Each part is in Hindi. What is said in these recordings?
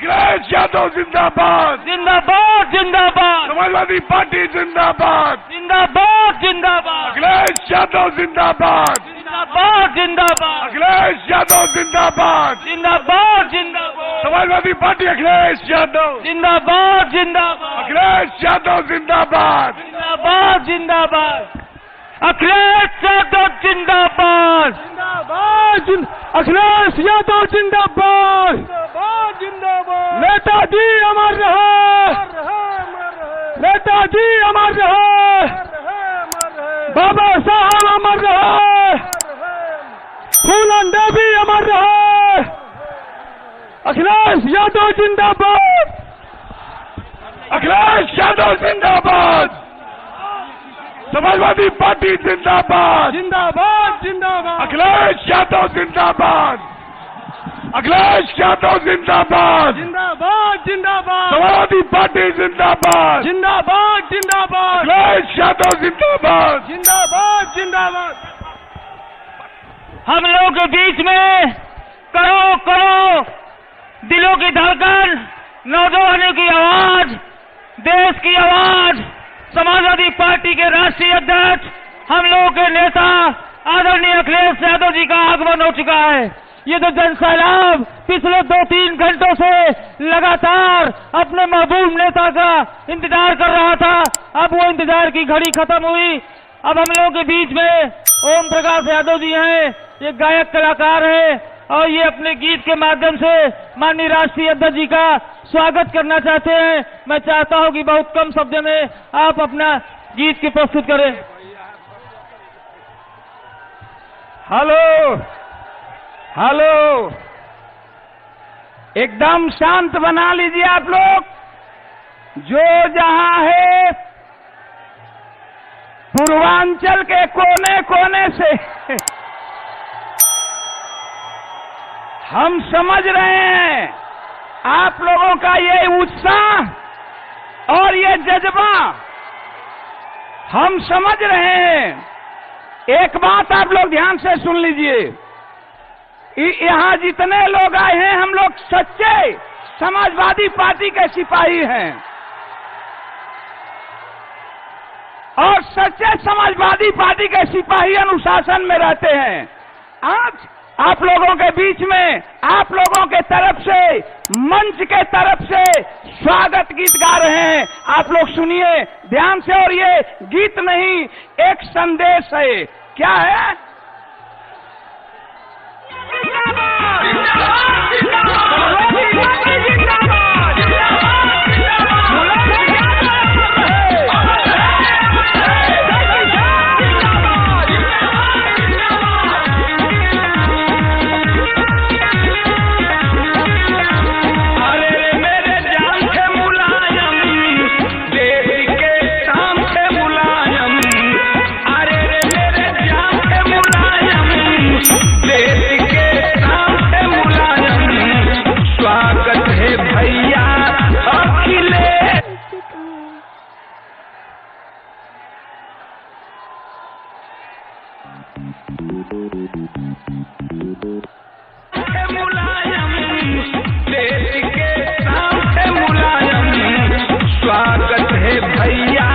अखिलेश यादव जिंदाबाद, जिंदाबाद जिंदाबाद, समाजवादी पार्टी जिंदाबाद, जिंदाबाद जिंदाबाद, अखिलेश यादव जिंदाबाद, जिंदाबाद जिंदाबाद, अखिलेश यादव जिंदाबाद, जिंदाबाद जिंदाबाद, समाजवादी पार्टी अखिलेश यादव, जिंदाबाद जिंदाबाद, अखिलेश यादव जिंदाबाद, जिंदाबाद जिंदाबाद, अखिलेश यादव जिंदाबाद, जिंदाबाद, अखिलेश यादव जिंदाबाद, जिंदाबाद जिंदाबाद, नेताजी अमर रहे, नेताजी अमर रहे, बाबा साहब अमर रहे, फूलन देवी अमर रहे, अखिलेश यादव जिंदाबाद, अखिलेश यादव जिंदाबाद, समाजवादी पार्टी जिंदाबाद, जिंदाबाद जिंदाबाद, अखिलेश यादव जिंदाबाद, अखिलेश यादव जिंदाबाद, जिंदाबाद जिंदाबाद, समाजवादी पार्टी जिंदाबाद, जिंदाबाद जिंदाबाद, अखिलेश यादव जिंदाबाद, जिंदाबाद जिंदाबाद। हम लोगों के बीच में करोड़ों करोड़ों दिलों की धड़कन, नौजवानों की आवाज, देश की आवाज, समाजवादी पार्टी के राष्ट्रीय अध्यक्ष, हम लोगों के नेता आदरणीय अखिलेश यादव जी का आगमन हो चुका है। ये जो जनसैलाब पिछले 2-3 घंटों से लगातार अपने महबूब नेता का इंतजार कर रहा था, अब वो इंतजार की घड़ी खत्म हुई। अब हम लोगों के बीच में ओम प्रकाश यादव जी हैं, ये गायक कलाकार हैं और ये अपने गीत के माध्यम से माननीय राष्ट्रीय अध्यक्ष जी का स्वागत करना चाहते हैं। मैं चाहता हूं कि बहुत कम शब्द में आप अपना गीत की प्रस्तुत करें। हेलो हेलो, एकदम शांत बना लीजिए आप लोग। जो जहां है पूर्वांचल के कोने कोने से हम समझ रहे हैं आप लोगों का ये उत्साह और ये जज्बा हम समझ रहे हैं। एक बात आप लोग ध्यान से सुन लीजिए, यहाँ जितने लोग आए हैं हम लोग सच्चे समाजवादी पार्टी के सिपाही हैं और सच्चे समाजवादी पार्टी के सिपाही अनुशासन में रहते हैं। आज आप लोगों के बीच में आप लोगों के तरफ से, मंच के तरफ से स्वागत गीत गा रहे हैं। आप लोग सुनिए ध्यान से, और ये गीत नहीं एक संदेश है। क्या है? स्वागत है भैया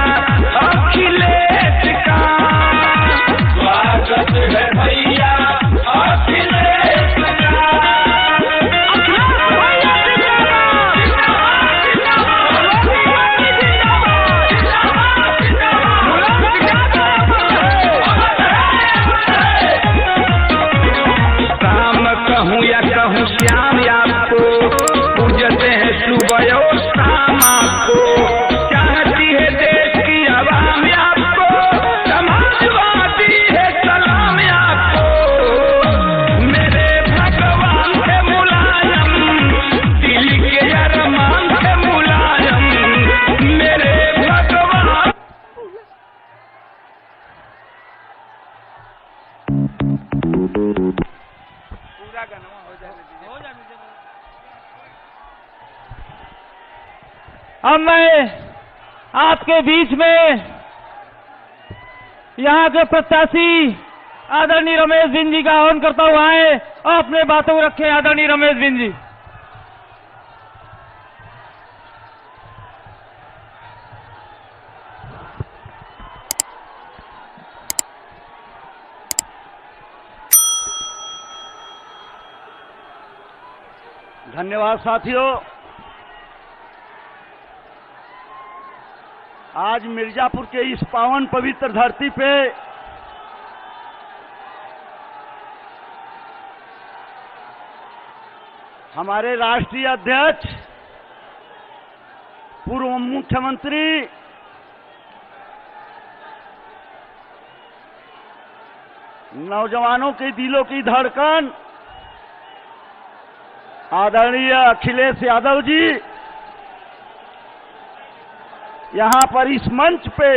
अखिलेश का, स्वागत है भैया अखिलेश का। राम कहूँ या कहूँ श्याम आपको, पूजते हैं सुबह और शाम आपको, चाहती है देश की आवाम आपको, समाजवादी है सलाम आपको। मेरे भगवान के मुलायम, दिल के अरमान के मुलायम, मेरे भगवान। पूरा गनवा हो जाए। अब मैं आपके बीच में यहाँ के प्रत्याशी आदरणीय रमेश बिन जी का आह्वान करता हुआ आए और अपने बातों को रखें। आदरणीय रमेश बिन जी। धन्यवाद साथियों। आज मिर्जापुर के इस पावन पवित्र धरती पे हमारे राष्ट्रीय अध्यक्ष, पूर्व मुख्यमंत्री नौजवानों के दिलों की धड़कन आदरणीय अखिलेश यादव जी यहां पर इस मंच पे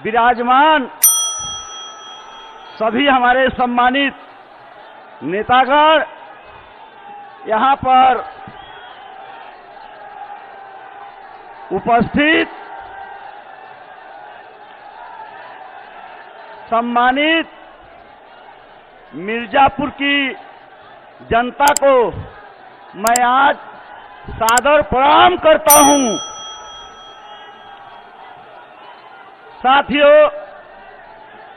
विराजमान सभी हमारे सम्मानित नेतागण, यहां पर उपस्थित सम्मानित मिर्जापुर की जनता को मैं आज सादर प्रणाम करता हूं। साथियों,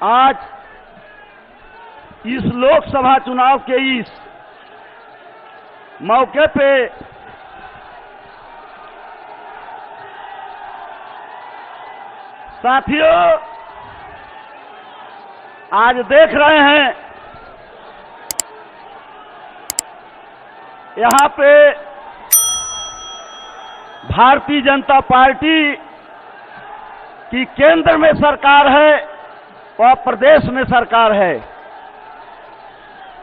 आज इस लोकसभा चुनाव के इस मौके पे साथियों आज देख रहे हैं यहां पे भारतीय जनता पार्टी की केंद्र में सरकार है और प्रदेश में सरकार है,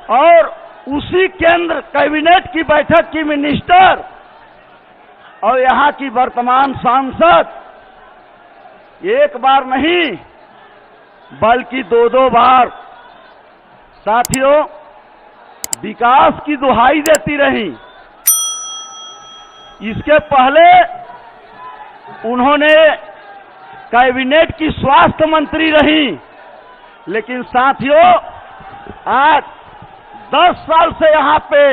और उसी केंद्र कैबिनेट की बैठक की मिनिस्टर और यहां की वर्तमान सांसद एक बार नहीं बल्कि दो बार साथियों विकास की दुहाई देती रही। इसके पहले उन्होंने कैबिनेट की स्वास्थ्य मंत्री रही, लेकिन साथियों आज 10 साल से यहां पे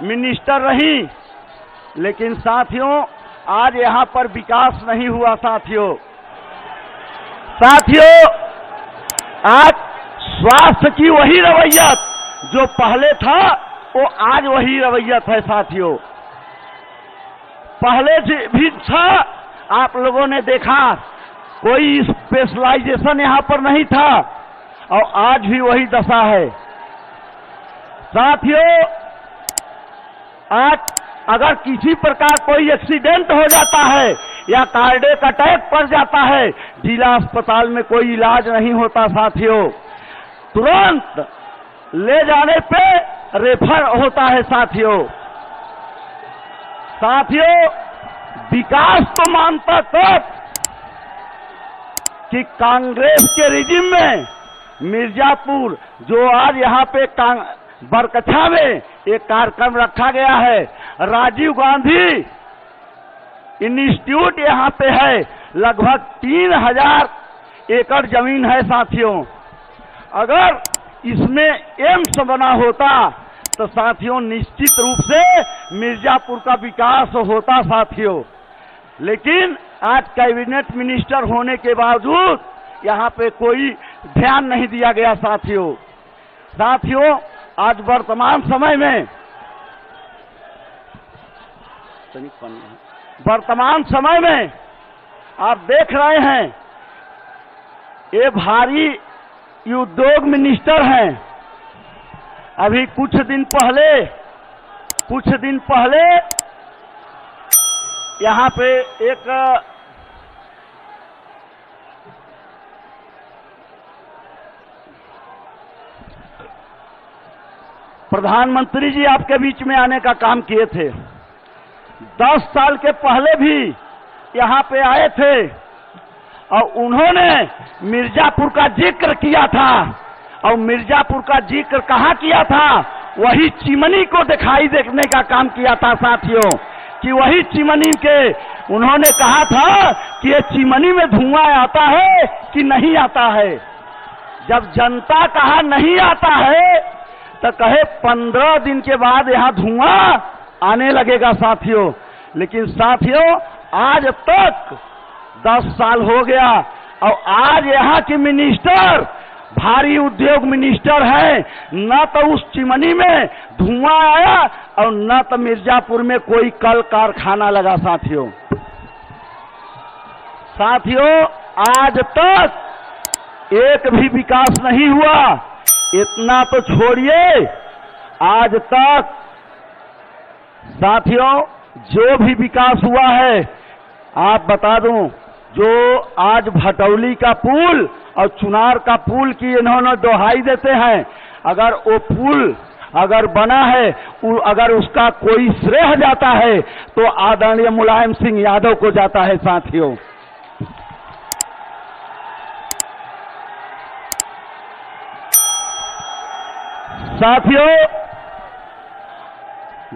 मिनिस्टर रही, लेकिन साथियों आज यहां पर विकास नहीं हुआ। साथियों आज स्वास्थ्य की वही रवैयत जो पहले था वो आज वही रवैयत है। साथियों पहले भी था, आप लोगों ने देखा कोई स्पेशलाइजेशन यहां पर नहीं था, और आज भी वही दशा है। साथियों आज अगर किसी प्रकार कोई एक्सीडेंट हो जाता है या कार्डियक अटैक पड़ जाता है, जिला अस्पताल में कोई इलाज नहीं होता। साथियों तुरंत ले जाने पे रेफर होता है। साथियों विकास तो मानता तब कि कांग्रेस के रिजिम में मिर्जापुर जो आज यहाँ पे बरकछा में एक कार्यक्रम रखा गया है, राजीव गांधी इंस्टीट्यूट यहाँ पे है, लगभग 3000 एकड़ जमीन है। साथियों अगर इसमें एम्स बना होता तो साथियों निश्चित रूप से मिर्जापुर का विकास होता। साथियों लेकिन आज कैबिनेट मिनिस्टर होने के बावजूद यहाँ पे कोई ध्यान नहीं दिया गया। साथियों आज वर्तमान समय में आप देख रहे हैं ये भारी उद्योग मिनिस्टर हैं। अभी कुछ दिन पहले यहाँ पे एक प्रधानमंत्री जी आपके बीच में आने का काम किए थे। 10 साल के पहले भी यहाँ पे आए थे और उन्होंने मिर्जापुर का जिक्र किया था, और मिर्जापुर का जिक्र कहाँ किया था? वही चिमनी को दिखाई देने का काम किया था। साथियों कि वही चिमनी के उन्होंने कहा था कि ये चिमनी में धुआं आता है कि नहीं आता है। जब जनता कहा नहीं आता है तो कहे 15 दिन के बाद यहाँ धुआं आने लगेगा। साथियों लेकिन साथियों आज तक 10 साल हो गया और आज यहाँ की मिनिस्टर भारी उद्योग मिनिस्टर हैं, न तो उस चिमनी में धुआं आया और न तो मिर्जापुर में कोई कल कारखाना लगा। साथियों आज तक एक भी विकास नहीं हुआ। इतना तो छोड़िए, आज तक साथियों जो भी विकास हुआ है, आप बता दूं, जो आज भटौली का पुल और चुनार का पुल की इन्होंने दोहाई देते हैं, अगर वो पुल अगर बना है, अगर उसका कोई श्रेय जाता है तो आदरणीय मुलायम सिंह यादव को जाता है। साथियों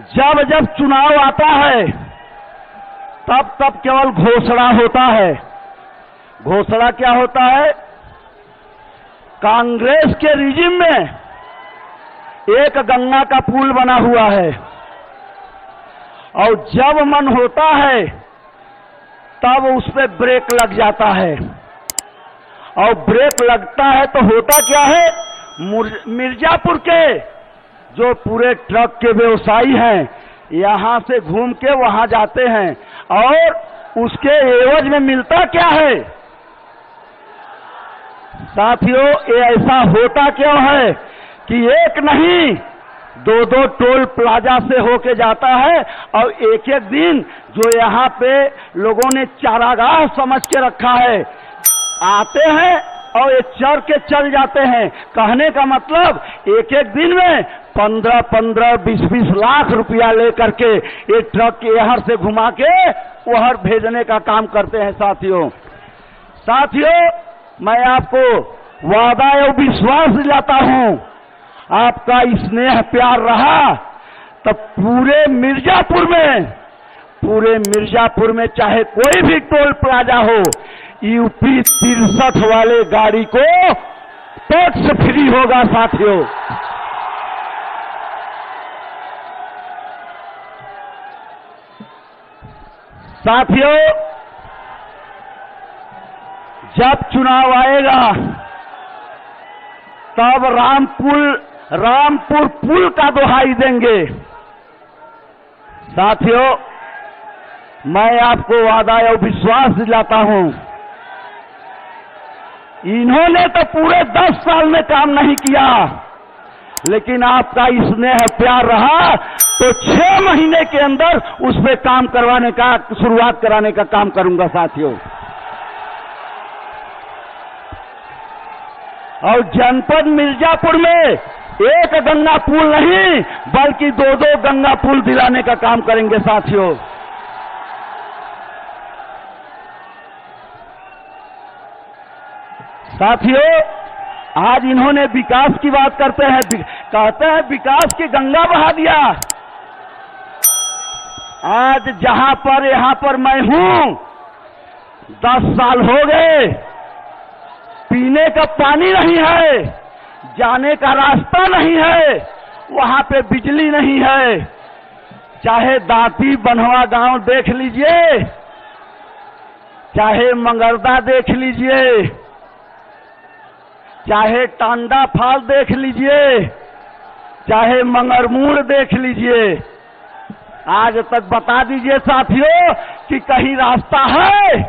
जब जब चुनाव आता है तब तब केवल घोषणा होता है। घोषणा क्या होता है? कांग्रेस के रिजिम में एक गंगा का पुल बना हुआ है और जब मन होता है तब उस पे ब्रेक लग जाता है, और ब्रेक लगता है तो होता क्या है? मिर्जापुर के जो पूरे ट्रक के व्यवसायी हैं यहां से घूम के वहां जाते हैं, और उसके एवज में मिलता क्या है? साथियों ये ऐसा होता क्यों है कि एक नहीं दो दो टोल प्लाजा से होके जाता है, और एक एक दिन जो यहाँ पे लोगों ने चारागाह समझ के रखा है, आते हैं और ये चढ़ के चल जाते हैं। कहने का मतलब एक एक दिन में 15-15, 20-20 लाख रुपया लेकर के ये ट्रक यहाँ से घुमा के वहां भेजने का काम करते हैं। साथियों मैं आपको वादा और विश्वास दिलाता हूं, आपका स्नेह प्यार रहा तो पूरे मिर्जापुर में चाहे कोई भी टोल प्लाजा हो, यूपी 63 वाले गाड़ी को टैक्स फ्री होगा। साथियों जब चुनाव आएगा तब रामपुर पुल का दोहाई देंगे। साथियों मैं आपको वादा और विश्वास दिलाता हूं, इन्होंने तो पूरे 10 साल में काम नहीं किया, लेकिन आपका स्नेह प्यार रहा तो 6 महीने के अंदर उस पे काम करवाने का, शुरुआत कराने का काम करूंगा। साथियों और जनपद मिर्जापुर में एक गंगा पुल नहीं बल्कि 2-2 गंगा पुल दिलाने का काम करेंगे। साथियों आज इन्होंने विकास की बात करते हैं, कहते हैं विकास की गंगा बहा दिया। आज जहां पर यहां पर मैं हूं 10 साल हो गए, पीने का पानी नहीं है, जाने का रास्ता नहीं है, वहां पे बिजली नहीं है। चाहे दाती बनवा गांव देख लीजिए, चाहे मंगरदा देख लीजिए, चाहे टांडा फाल देख लीजिए, चाहे मंगरमूड़ देख लीजिए, आज तक बता दीजिए साथियों कि कहीं रास्ता है?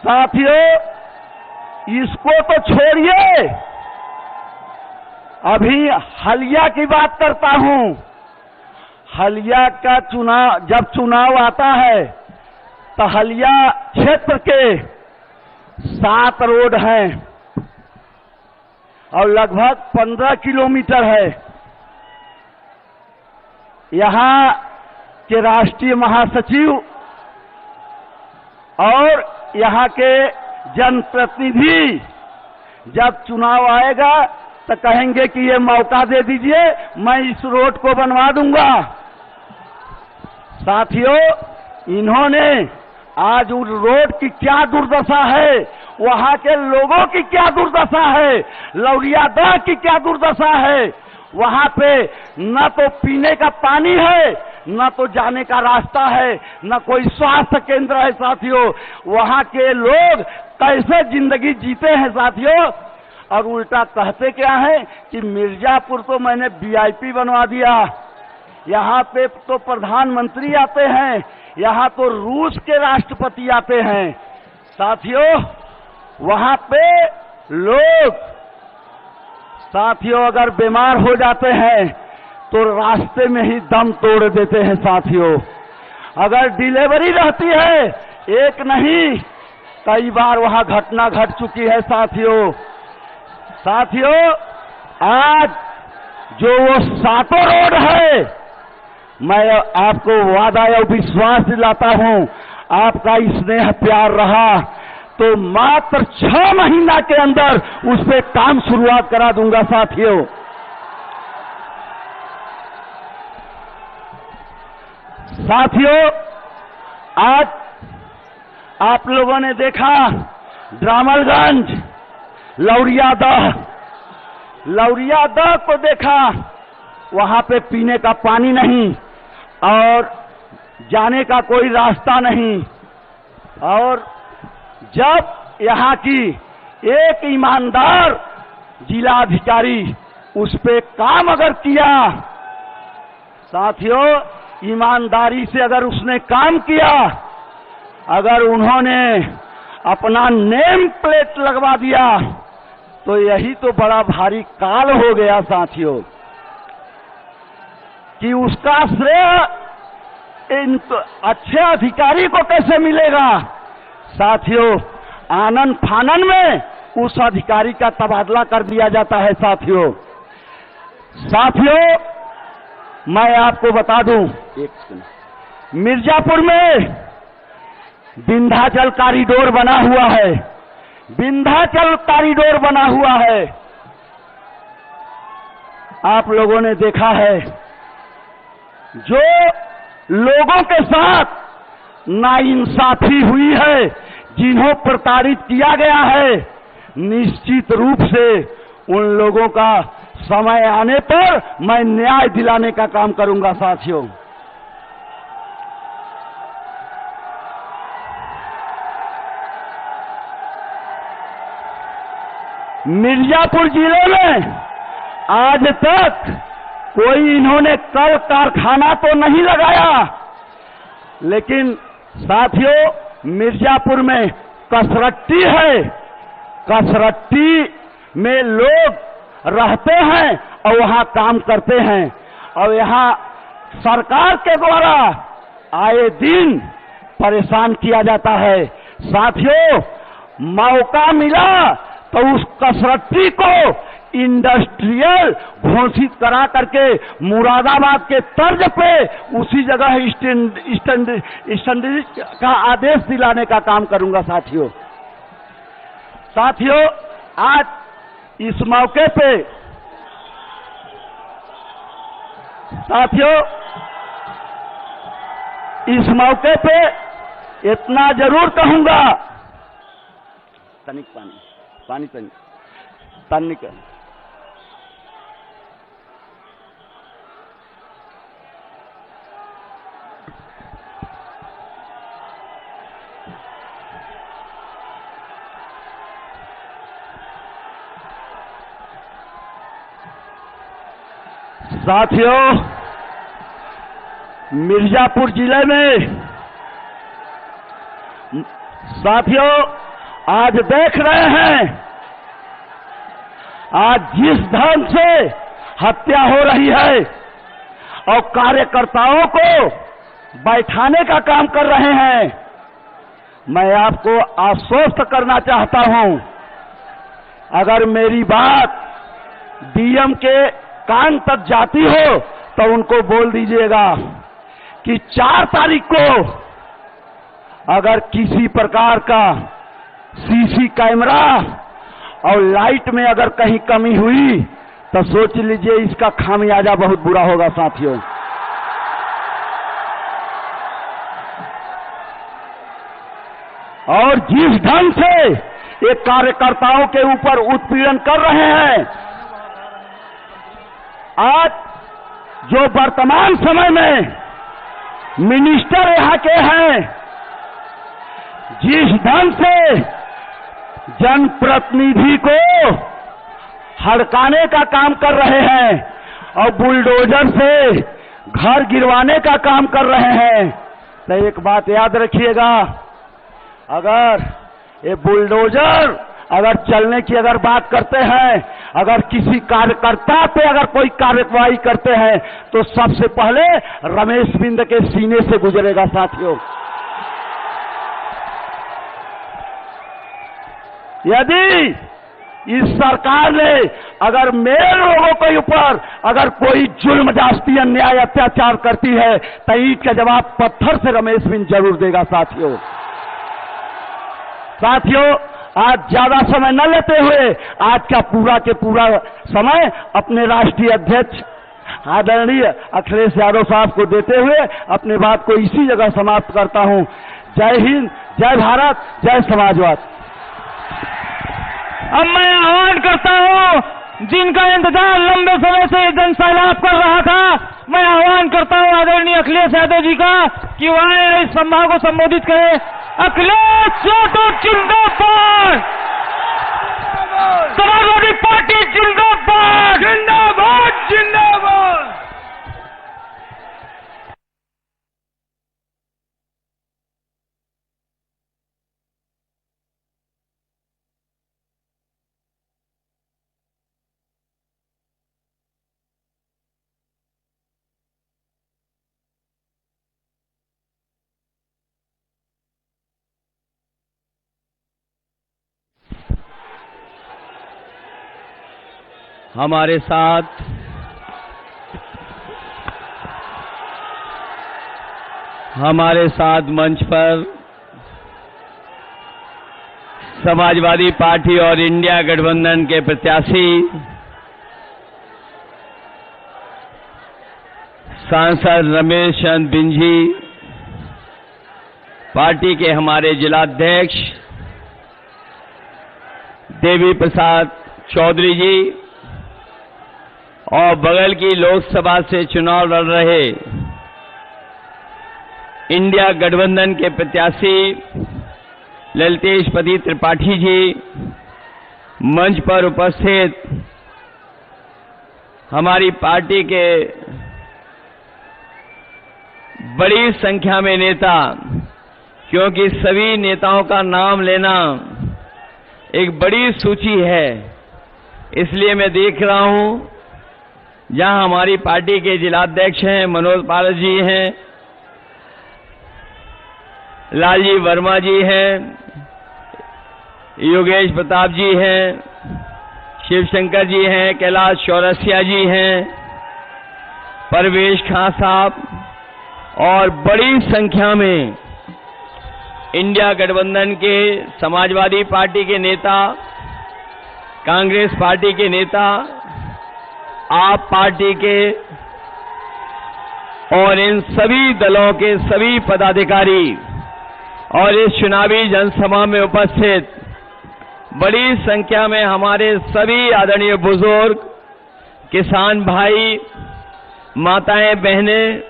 साथियों इसको तो छोड़िए, अभी हलिया की बात करता हूं। हलिया का जब चुनाव आता है तो हलिया क्षेत्र के 7 रोड हैं और लगभग 15 किलोमीटर है। यहां के राष्ट्रीय महासचिव और यहां के जनप्रतिनिधि जब चुनाव आएगा तो कहेंगे कि ये मौका दे दीजिए, मैं इस रोड को बनवा दूंगा। साथियों इन्होंने आज उस रोड की क्या दुर्दशा है, वहां के लोगों की क्या दुर्दशा है, लौरियादह की क्या दुर्दशा है। वहां पे न तो पीने का पानी है, न तो जाने का रास्ता है, न कोई स्वास्थ्य केंद्र है साथियों। वहां के लोग कैसे जिंदगी जीते हैं साथियों। और उल्टा कहते क्या है कि मिर्जापुर तो मैंने वीआईपी बनवा दिया, यहाँ पे तो प्रधानमंत्री आते हैं, यहाँ तो रूस के राष्ट्रपति आते हैं। साथियों वहां पे लोग साथियों अगर बीमार हो जाते हैं तो रास्ते में ही दम तोड़ देते हैं साथियों। अगर डिलीवरी रहती है, एक नहीं कई बार वहां घटना घट चुकी है साथियों। साथियों आज जो वो 7 रोड है, मैं आपको वादा और विश्वास दिलाता हूं, आपका स्नेह प्यार रहा तो मात्र 6 महीना के अंदर उस पे काम शुरुआत करा दूंगा साथियों। साथियों आज आप लोगों ने देखा ड्रामलगंज, लौरियादह को देखा, वहां पे पीने का पानी नहीं और जाने का कोई रास्ता नहीं। और जब यहाँ की एक ईमानदार जिला अधिकारी उस पे काम अगर किया साथियों, ईमानदारी से अगर उसने काम किया, अगर उन्होंने अपना नेम प्लेट लगवा दिया तो यही तो बड़ा भारी काल हो गया साथियों कि उसका श्रेय इन तो अच्छे अधिकारी को कैसे मिलेगा। साथियों आनन फानन में उस अधिकारी का तबादला कर दिया जाता है साथियों। मैं आपको बता दूं, मिर्जापुर में विंध्याचल कॉरिडोर बना हुआ है, विंध्याचल कॉरिडोर बना हुआ है। आप लोगों ने देखा है जो लोगों के साथ नाइंसाफी हुई है, जिन्हों प्रताड़ित किया गया है, निश्चित रूप से उन लोगों का समय आने पर मैं न्याय दिलाने का काम करूंगा साथियों। मिर्जापुर जिले में आज तक कोई इन्होंने कल कारखाना तो नहीं लगाया, लेकिन साथियों मिर्जापुर में कसरट्टी है, कसरट्टी में लोग रहते हैं और वहां काम करते हैं और यहां सरकार के द्वारा आए दिन परेशान किया जाता है। साथियों मौका मिला तो उस कसरट्टी को इंडस्ट्रियल घोषित करा करके मुरादाबाद के तर्ज पे उसी जगह स्टैंडर्ड का आदेश दिलाने का काम करूंगा साथियों। आज इस मौके पे इस मौके पे इतना जरूर कहूंगा, तनिक पानी तनिक साथियों मिर्जापुर जिले में साथियों आज देख रहे हैं, आज जिस ढंग से हत्या हो रही है और कार्यकर्ताओं को बैठाने का काम कर रहे हैं, मैं आपको आश्वस्त करना चाहता हूं, अगर मेरी बात डीएम के कान तक जाती हो तो उनको बोल दीजिएगा कि 4 तारीख को अगर किसी प्रकार का सीसी कैमरा और लाइट में अगर कहीं कमी हुई तो सोच लीजिए इसका खामियाजा बहुत बुरा होगा साथियों। और जिस ढंग से ये कार्यकर्ताओं के ऊपर उत्पीड़न कर रहे हैं, आज जो वर्तमान समय में मिनिस्टर यहाँ के हैं, जिस ढंग से जनप्रतिनिधि को हड़काने का काम कर रहे हैं और बुलडोजर से घर गिरवाने का काम कर रहे हैं, तो एक बात याद रखिएगा, अगर ये बुलडोजर अगर चलने की अगर बात करते हैं, अगर किसी कार्यकर्ता पे अगर कोई कार्रवाई करते हैं तो सबसे पहले रमेश बिंद के सीने से गुजरेगा साथियों। यदि इस सरकार ने अगर मेरे लोगों के ऊपर अगर कोई जुल्म जास्ती अन्याय अत्याचार करती है तो ईंट का जवाब पत्थर से रमेश बिंद जरूर देगा साथियों। आज ज्यादा समय न लेते हुए आज का पूरा के पूरा समय अपने राष्ट्रीय अध्यक्ष आदरणीय अखिलेश यादव साहब को देते हुए अपनी बात को इसी जगह समाप्त करता हूं। जय हिंद, जय भारत, जय समाजवाद। अब मैं आह्वान करता हूं, जिनका इंतजार लंबे समय से जनसैलाब कर रहा था, मैं आह्वान करता हूं आदरणीय अखिलेश यादव जी का कि वह इस सभा को संबोधित करें। अखिलेश यादव जिंदाबाद, समाजवादी पार्टी जिंदाबाद, जिंदाबाद, जिंदाबाद। हमारे साथ मंच पर समाजवादी पार्टी और इंडिया गठबंधन के प्रत्याशी सांसद रमेश चंद्र बिंद जी, पार्टी के हमारे जिलाध्यक्ष देवी प्रसाद चौधरी जी और बगल की लोकसभा से चुनाव लड़ रहे इंडिया गठबंधन के प्रत्याशी ललितेश पति त्रिपाठी जी, मंच पर उपस्थित हमारी पार्टी के बड़ी संख्या में नेता, क्योंकि सभी नेताओं का नाम लेना एक बड़ी सूची है, इसलिए मैं देख रहा हूं जहां हमारी पार्टी के जिलाध्यक्ष हैं मनोज पारस जी हैं, लालजी वर्मा जी हैं, योगेश प्रताप जी हैं, शिवशंकर जी हैं, कैलाश चौरसिया जी हैं, परवेश खां साहब और बड़ी संख्या में इंडिया गठबंधन के, समाजवादी पार्टी के नेता, कांग्रेस पार्टी के नेता, आप पार्टी के और इन सभी दलों के सभी पदाधिकारी और इस चुनावी जनसभा में उपस्थित बड़ी संख्या में हमारे सभी आदरणीय बुजुर्ग, किसान भाई, माताएं, बहनें,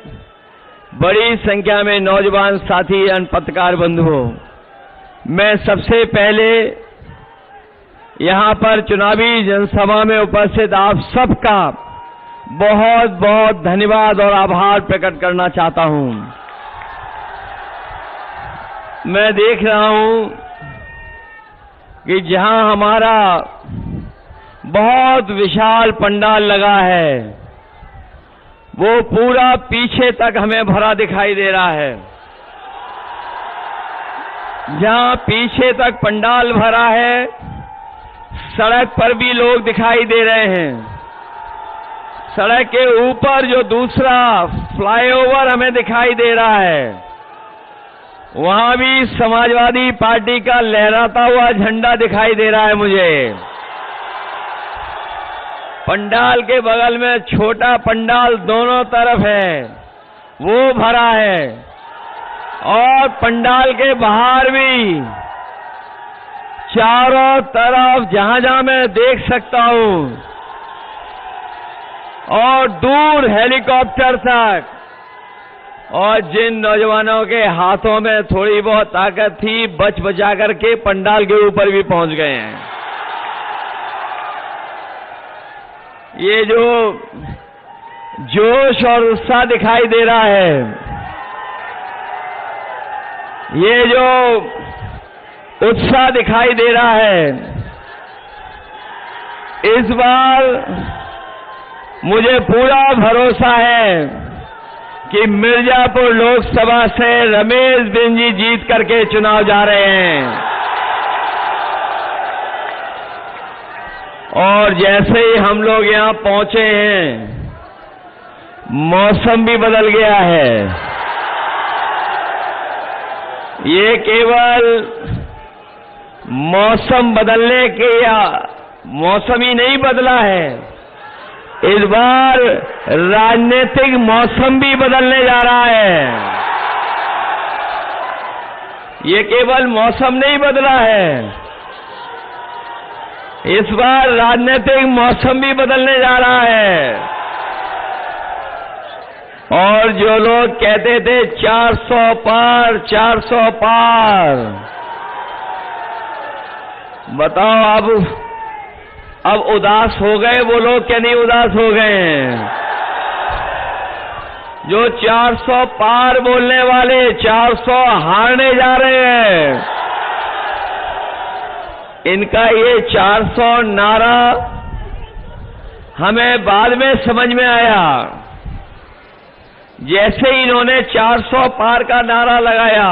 बड़ी संख्या में नौजवान साथी, अन्य पत्रकार बंधुओं, मैं सबसे पहले यहां पर चुनावी जनसभा में उपस्थित आप सबका बहुत बहुत धन्यवाद और आभार प्रकट करना चाहता हूं। मैं देख रहा हूं कि जहां हमारा बहुत विशाल पंडाल लगा है, वो पूरा पीछे तक हमें भरा दिखाई दे रहा है। जहां पीछे तक पंडाल भरा है, सड़क पर भी लोग दिखाई दे रहे हैं। सड़क के ऊपर जो दूसरा फ्लाईओवर हमें दिखाई दे रहा है, वहां भी समाजवादी पार्टी का लहराता हुआ झंडा दिखाई दे रहा है मुझे। पंडाल के बगल में छोटा पंडाल दोनों तरफ है, वो भरा है, और पंडाल के बाहर भी चारों तरफ जहां जहां मैं देख सकता हूं, और दूर हेलीकॉप्टर तक और जिन नौजवानों के हाथों में थोड़ी बहुत ताकत थी, बच बचा करके पंडाल के ऊपर भी पहुंच गए हैं। ये जो जोश और उत्साह दिखाई दे रहा है, ये जो उत्साह दिखाई दे रहा है, इस बार मुझे पूरा भरोसा है कि मिर्जापुर लोकसभा से रमेश बिन जी जीत करके चुनाव जा रहे हैं। और जैसे ही हम लोग यहां पहुंचे हैं, मौसम भी बदल गया है। ये केवल मौसम बदलने के या मौसम ही नहीं बदला है, इस बार राजनीतिक मौसम भी बदलने जा रहा है। ये केवल मौसम नहीं बदला है, इस बार राजनीतिक मौसम भी बदलने जा रहा है। और जो लोग कहते थे 400 पार 400 पार, बताओ अब उदास हो गए वो लोग क्या नहीं उदास हो गए हैं? जो 400 पार बोलने वाले 400 हारने जा रहे हैं, इनका ये 400 नारा हमें बाद में समझ में आया। जैसे इन्होंने 400 पार का नारा लगाया,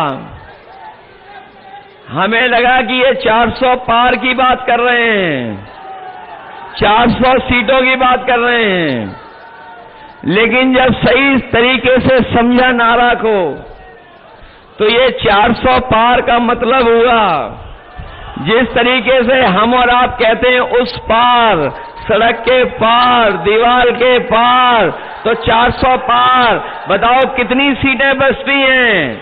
हमें लगा कि ये 400 पार की बात कर रहे हैं, 400 सीटों की बात कर रहे हैं। लेकिन जब सही तरीके से समझा नारा को, तो ये 400 पार का मतलब हुआ जिस तरीके से हम और आप कहते हैं उस पार, सड़क के पार, दीवार के पार, तो 400 पार। बताओ कितनी सीटें बचती हैं?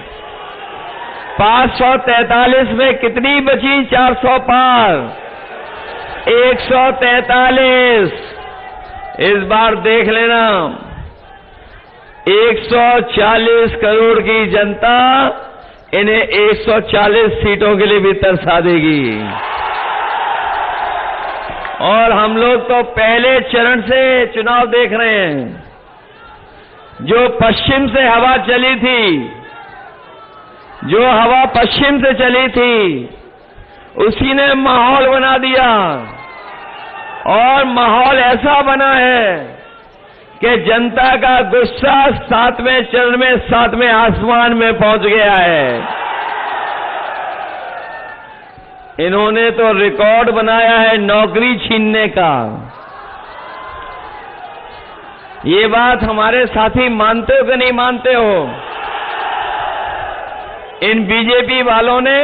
543 में कितनी बची? 400 पार 143। इस बार देख लेना, 140 करोड़ की जनता इन्हें 140 सीटों के लिए भी तरसा देगी। और हम लोग तो पहले चरण से चुनाव देख रहे हैं। जो पश्चिम से हवा चली थी, जो हवा पश्चिम से चली थी, उसी ने माहौल बना दिया। और माहौल ऐसा बना है कि जनता का गुस्सा 7वें चरण में 7वें आसमान में पहुंच गया है। इन्होंने तो रिकॉर्ड बनाया है नौकरी छीनने का। ये बात हमारे साथी मानते हो कि नहीं मानते हो? इन बीजेपी वालों ने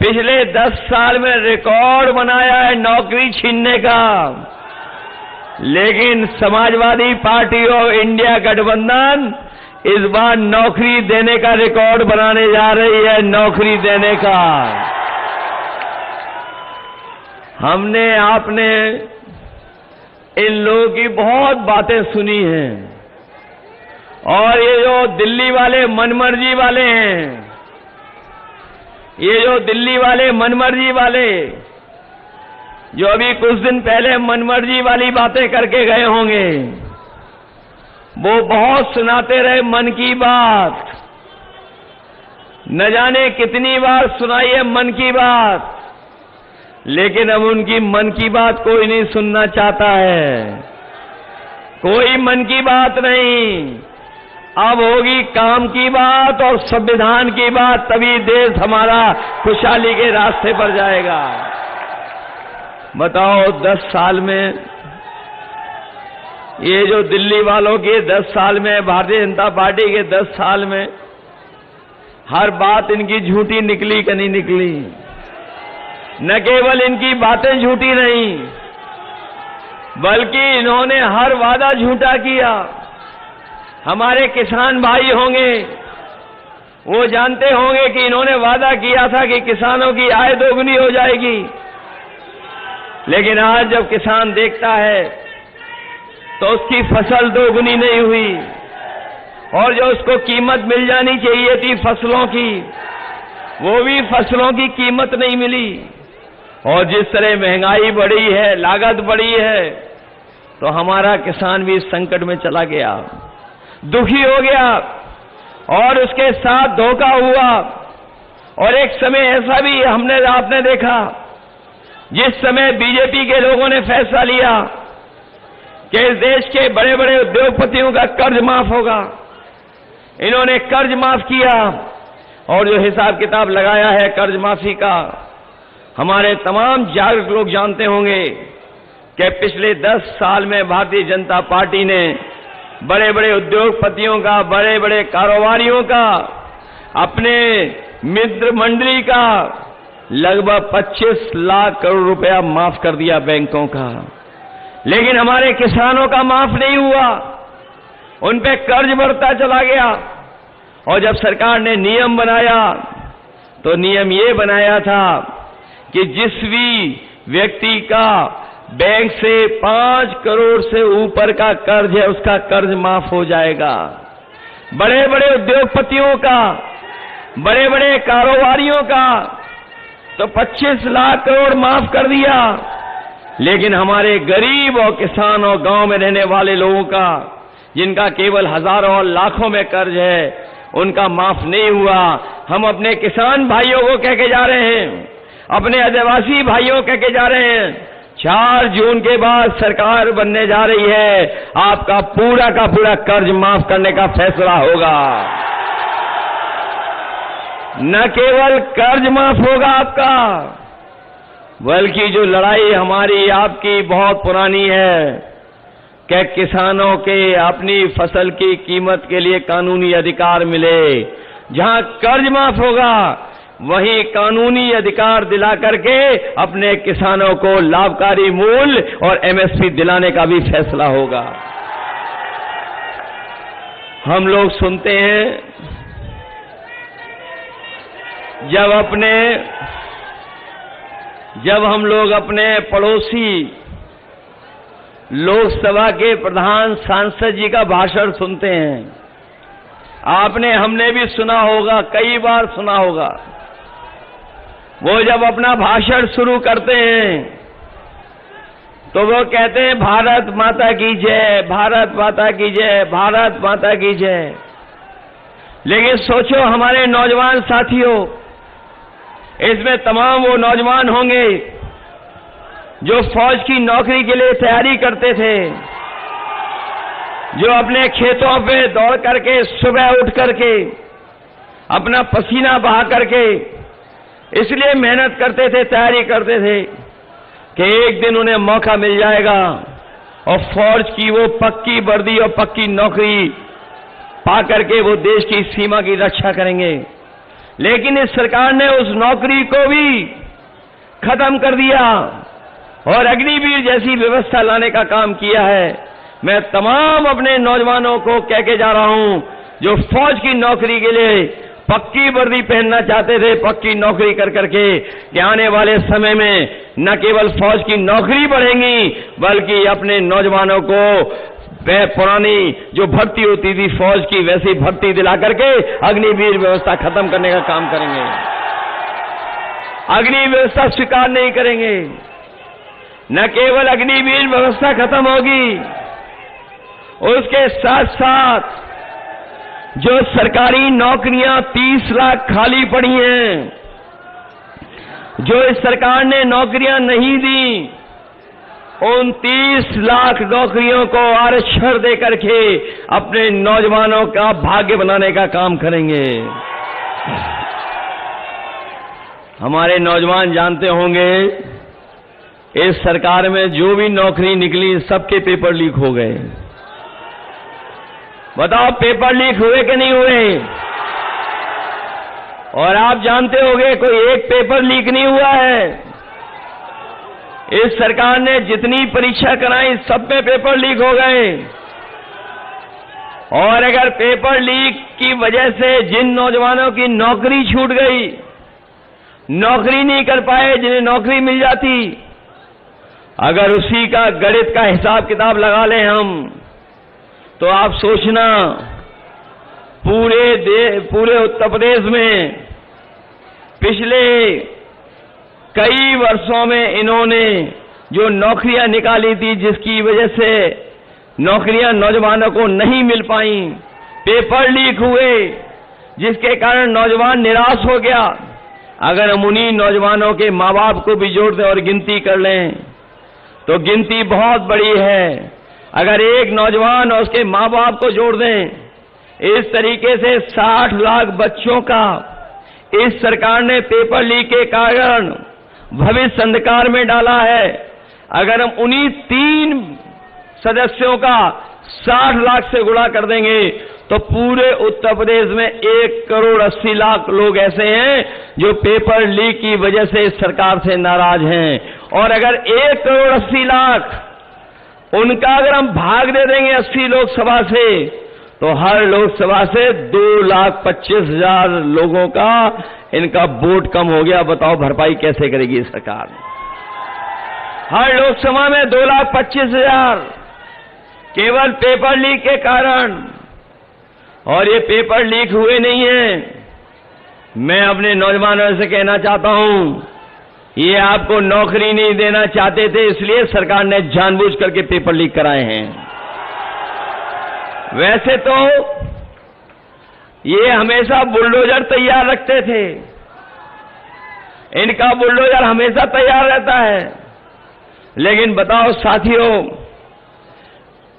पिछले 10 साल में रिकॉर्ड बनाया है नौकरी छीनने का। लेकिन समाजवादी पार्टी और इंडिया गठबंधन इस बार नौकरी देने का रिकॉर्ड बनाने जा रही है, नौकरी देने का। हमने आपने इन लोगों की बहुत बातें सुनी हैं। और ये जो दिल्ली वाले मनमर्जी वाले हैं, ये जो दिल्ली वाले मनमर्जी वाले, जो अभी कुछ दिन पहले मनमर्जी वाली बातें करके गए होंगे, वो बहुत सुनाते रहे मन की बात। न जाने कितनी बार सुनाई है मन की बात, लेकिन अब उनकी मन की बात कोई नहीं सुनना चाहता है। कोई मन की बात नहीं, अब होगी काम की बात और संविधान की बात, तभी देश हमारा खुशहाली के रास्ते पर जाएगा। बताओ 10 साल में, ये जो दिल्ली वालों के 10 साल में, भारतीय जनता पार्टी के 10 साल में, हर बात इनकी झूठी निकली कि नहीं निकली? न केवल इनकी बातें झूठी नहीं, बल्कि इन्होंने हर वादा झूठा किया। हमारे किसान भाई होंगे, वो जानते होंगे कि इन्होंने वादा किया था कि किसानों की आय दोगुनी हो जाएगी। लेकिन आज जब किसान देखता है तो उसकी फसल दोगुनी नहीं हुई, और जो उसको कीमत मिल जानी चाहिए थी फसलों की, वो भी फसलों की कीमत नहीं मिली। और जिस तरह महंगाई बढ़ी है, लागत बढ़ी है, तो हमारा किसान भी संकट में चला गया, दुखी हो गया और उसके साथ धोखा हुआ। और एक समय ऐसा भी आपने देखा जिस समय बीजेपी के लोगों ने फैसला लिया कि इस देश के बड़े बड़े उद्योगपतियों का कर्ज माफ होगा। इन्होंने कर्ज माफ किया और जो हिसाब किताब लगाया है कर्ज माफी का, हमारे तमाम जागरूक लोग जानते होंगे कि पिछले 10 साल में भारतीय जनता पार्टी ने बड़े बड़े उद्योगपतियों का, बड़े बड़े कारोबारियों का, अपने मित्र मंडली का लगभग 25 लाख करोड़ रुपया माफ कर दिया बैंकों का। लेकिन हमारे किसानों का माफ नहीं हुआ, उन पे कर्ज बढ़ता चला गया। और जब सरकार ने नियम बनाया तो नियम ये बनाया था कि जिस भी व्यक्ति का बैंक से 5 करोड़ से ऊपर का कर्ज है उसका कर्ज माफ हो जाएगा। बड़े बड़े उद्योगपतियों का, बड़े बड़े कारोबारियों का तो 25 लाख करोड़ माफ कर दिया। लेकिन हमारे गरीब और किसान और गांव में रहने वाले लोगों का, जिनका केवल हजारों और लाखों में कर्ज है, उनका माफ नहीं हुआ। हम अपने किसान भाइयों को कह के जा रहे हैं, अपने आदिवासी भाइयों को कह के जा रहे हैं, 4 जून के बाद सरकार बनने जा रही है, आपका पूरा का पूरा कर्ज माफ करने का फैसला होगा। न केवल कर्ज माफ होगा आपका, बल्कि जो लड़ाई हमारी आपकी बहुत पुरानी है कि किसानों के अपनी फसल की कीमत के लिए कानूनी अधिकार मिले, जहां कर्ज माफ होगा वहीं कानूनी अधिकार दिला करके अपने किसानों को लाभकारी मूल्य और एमएसपी दिलाने का भी फैसला होगा। हम लोग सुनते हैं जब हम लोग अपने पड़ोसी लोकसभा के प्रधान सांसद जी का भाषण सुनते हैं, हमने भी सुना होगा, कई बार सुना होगा। वो जब अपना भाषण शुरू करते हैं तो वो कहते हैं भारत माता की जय, भारत माता की जय, भारत माता की जय। लेकिन सोचो हमारे नौजवान साथियों, इसमें तमाम वो नौजवान होंगे जो फौज की नौकरी के लिए तैयारी करते थे, जो अपने खेतों पे दौड़ करके सुबह उठ करके अपना पसीना बहा करके इसलिए मेहनत करते थे, तैयारी करते थे कि एक दिन उन्हें मौका मिल जाएगा और फौज की वो पक्की वर्दी और पक्की नौकरी पा करके वो देश की सीमा की रक्षा करेंगे। लेकिन इस सरकार ने उस नौकरी को भी खत्म कर दिया और अग्निवीर जैसी व्यवस्था लाने का काम किया है। मैं तमाम अपने नौजवानों को कह के जा रहा हूं जो फौज की नौकरी के लिए पक्की वर्दी पहनना चाहते थे, पक्की नौकरी कर करके, कि आने वाले समय में न केवल फौज की नौकरी बढ़ेंगी बल्कि अपने नौजवानों को पुरानी जो भर्ती होती थी फौज की वैसी भर्ती दिला करके अग्निवीर व्यवस्था खत्म करने का काम करेंगे। अग्नि व्यवस्था स्वीकार नहीं करेंगे। न केवल अग्निवीर व्यवस्था खत्म होगी, उसके साथ साथ जो सरकारी नौकरियां 30 लाख खाली पड़ी हैं, जो इस सरकार ने नौकरियां नहीं दी, उन 30 लाख नौकरियों को आरक्षण दे करके अपने नौजवानों का भाग्य बनाने का काम करेंगे। हमारे नौजवान जानते होंगे इस सरकार में जो भी नौकरी निकली सबके पेपर लीक हो गए। बताओ पेपर लीक हुए कि नहीं हुए? और आप जानते होंगे कोई एक पेपर लीक नहीं हुआ है। इस सरकार ने जितनी परीक्षा कराई सब में पेपर लीक हो गए। और अगर पेपर लीक की वजह से जिन नौजवानों की नौकरी छूट गई, नौकरी नहीं कर पाए, जिन्हें नौकरी मिल जाती, अगर उसी का गणित का हिसाब किताब लगा लें हम, तो आप सोचना पूरे उत्तर प्रदेश में पिछले कई वर्षों में इन्होंने जो नौकरियां निकाली थी, जिसकी वजह से नौकरियां नौजवानों को नहीं मिल पाई, पेपर लीक हुए, जिसके कारण नौजवान निराश हो गया। अगर हम उन्हीं नौजवानों के माँ बाप को भी जोड़ दें और गिनती कर लें तो गिनती बहुत बड़ी है। अगर एक नौजवान और उसके माँ बाप को जोड़ दें, इस तरीके से 60 लाख बच्चों का इस सरकार ने पेपर लीक के कारण भविष्य अंधकार में डाला है। अगर हम उन्हीं 3 सदस्यों का 60 लाख से गुणा कर देंगे तो पूरे उत्तर प्रदेश में 1,80,00,000 लोग ऐसे हैं जो पेपर लीक की वजह से इस सरकार से नाराज हैं। और अगर 1,80,00,000 उनका अगर हम भाग दे देंगे 80 लोकसभा से, तो हर लोकसभा से 2,25,000 लोगों का इनका वोट कम हो गया। बताओ भरपाई कैसे करेगी सरकार? हर लोकसभा में 2,25,000 केवल पेपर लीक के कारण। और ये पेपर लीक हुए नहीं हैं। मैं अपने नौजवानों से कहना चाहता हूं, ये आपको नौकरी नहीं देना चाहते थे, इसलिए सरकार ने जानबूझ करके पेपर लीक कराए हैं। वैसे तो ये हमेशा बुलडोजर तैयार रखते थे, इनका बुलडोजर हमेशा तैयार रहता है। लेकिन बताओ साथियों,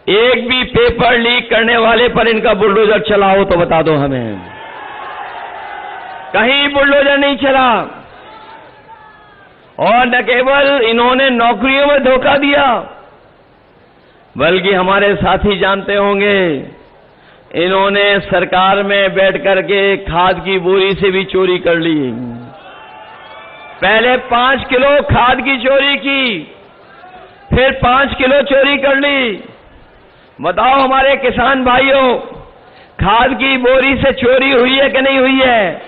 एक भी पेपर लीक करने वाले पर इनका बुलडोजर चला हो तो बता दो हमें। कहीं बुलडोजर नहीं चला। और न केवल इन्होंने नौकरियों में धोखा दिया, बल्कि हमारे साथी जानते होंगे, इन्होंने सरकार में बैठ करके खाद की बोरी से भी चोरी कर ली। पहले 5 किलो खाद की चोरी की, फिर 5 किलो चोरी कर ली। बताओ हमारे किसान भाइयों, खाद की बोरी से चोरी हुई है कि नहीं हुई है?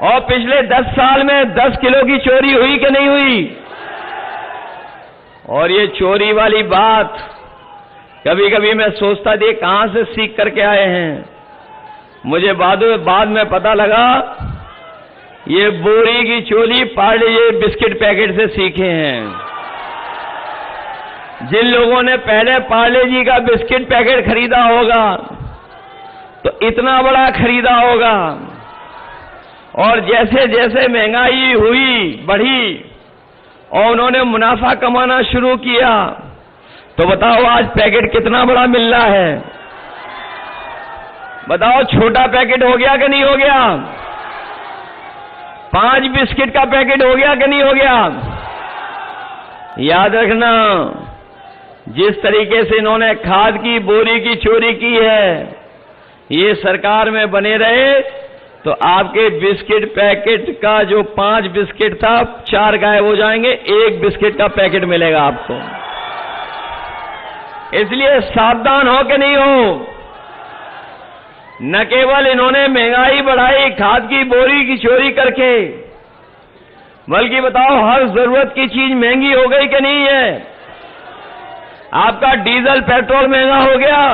और पिछले 10 साल में 10 किलो की चोरी हुई कि नहीं हुई? और ये चोरी वाली बात कभी कभी मैं सोचता थी कहां से सीख करके आए हैं। मुझे बाद में पता लगा ये बोरी की चोरी पार्ले बिस्किट पैकेट से सीखे हैं। जिन लोगों ने पहले पार्ले जी का बिस्किट पैकेट खरीदा होगा तो इतना बड़ा खरीदा होगा, और जैसे जैसे महंगाई हुई बढ़ी और उन्होंने मुनाफा कमाना शुरू किया, तो बताओ आज पैकेट कितना बड़ा मिल रहा है? बताओ छोटा पैकेट हो गया कि नहीं हो गया? 5 बिस्किट का पैकेट हो गया कि नहीं हो गया? याद रखना, जिस तरीके से इन्होंने खाद की बोरी की चोरी की है, ये सरकार में बने रहे तो आपके बिस्किट पैकेट का जो 5 बिस्किट था 4 गायब हो जाएंगे, 1 बिस्किट का पैकेट मिलेगा आपको। इसलिए सावधान हो कि नहीं हो। न केवल इन्होंने महंगाई बढ़ाई खाद की बोरी की चोरी करके, बल्कि बताओ हर जरूरत की चीज महंगी हो गई कि नहीं है? आपका डीजल पेट्रोल महंगा हो गया,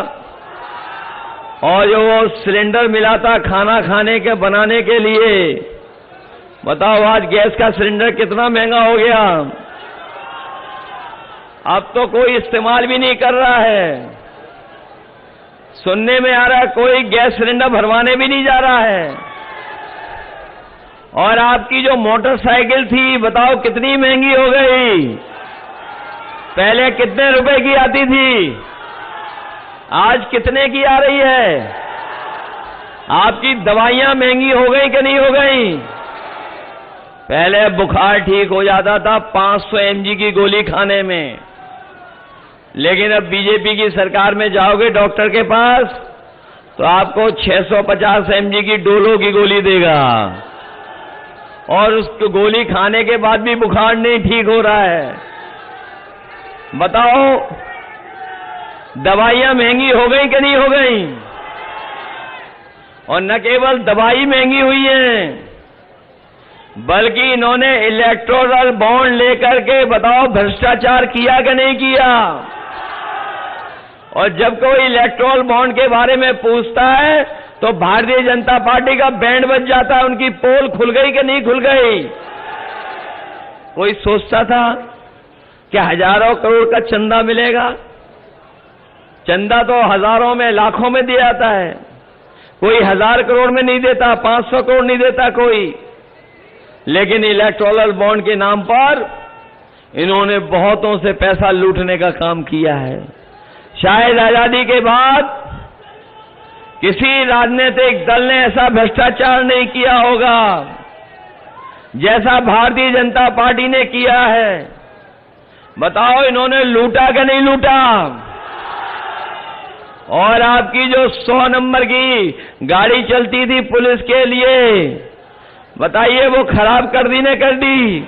और जो वो सिलेंडर मिला था खाना खाने के बनाने के लिए, बताओ आज गैस का सिलेंडर कितना महंगा हो गया। अब तो कोई इस्तेमाल भी नहीं कर रहा है। सुनने में आ रहा है कोई गैस सिलेंडर भरवाने भी नहीं जा रहा है। और आपकी जो मोटरसाइकिल थी बताओ कितनी महंगी हो गई। पहले कितने रुपए की आती थी, आज कितने की आ रही है? आपकी दवाइयां महंगी हो गई कि नहीं हो गई? पहले बुखार ठीक हो जाता था 500 mg की गोली खाने में, लेकिन अब बीजेपी की सरकार में जाओगे डॉक्टर के पास तो आपको 650 mg की डोलो की गोली देगा, और उस गोली खाने के बाद भी बुखार नहीं ठीक हो रहा है। बताओ दवाइयां महंगी हो गई कि नहीं हो गई? और न केवल दवाई महंगी हुई है, बल्कि इन्होंने इलेक्टोरल बॉन्ड लेकर के बताओ भ्रष्टाचार किया कि नहीं किया? और जब कोई इलेक्टोरल बॉन्ड के बारे में पूछता है तो भारतीय जनता पार्टी का बैंड बज जाता है, उनकी पोल खुल गई कि नहीं खुल गई। कोई सोचता था कि हजारों करोड़ का चंदा मिलेगा? चंदा तो हजारों में लाखों में दिया जाता है, कोई 1000 करोड़ में नहीं देता, 500 करोड़ नहीं देता कोई। लेकिन इलेक्टोरल बॉन्ड के नाम पर इन्होंने बहुतों से पैसा लूटने का काम किया है। शायद आजादी के बाद किसी राजनीतिक दल ने ऐसा भ्रष्टाचार नहीं किया होगा जैसा भारतीय जनता पार्टी ने किया है। बताओ इन्होंने लूटा कि नहीं लूटा? और आपकी जो 100 नंबर की गाड़ी चलती थी पुलिस के लिए, बताइए वो खराब कर दी ने कर दी?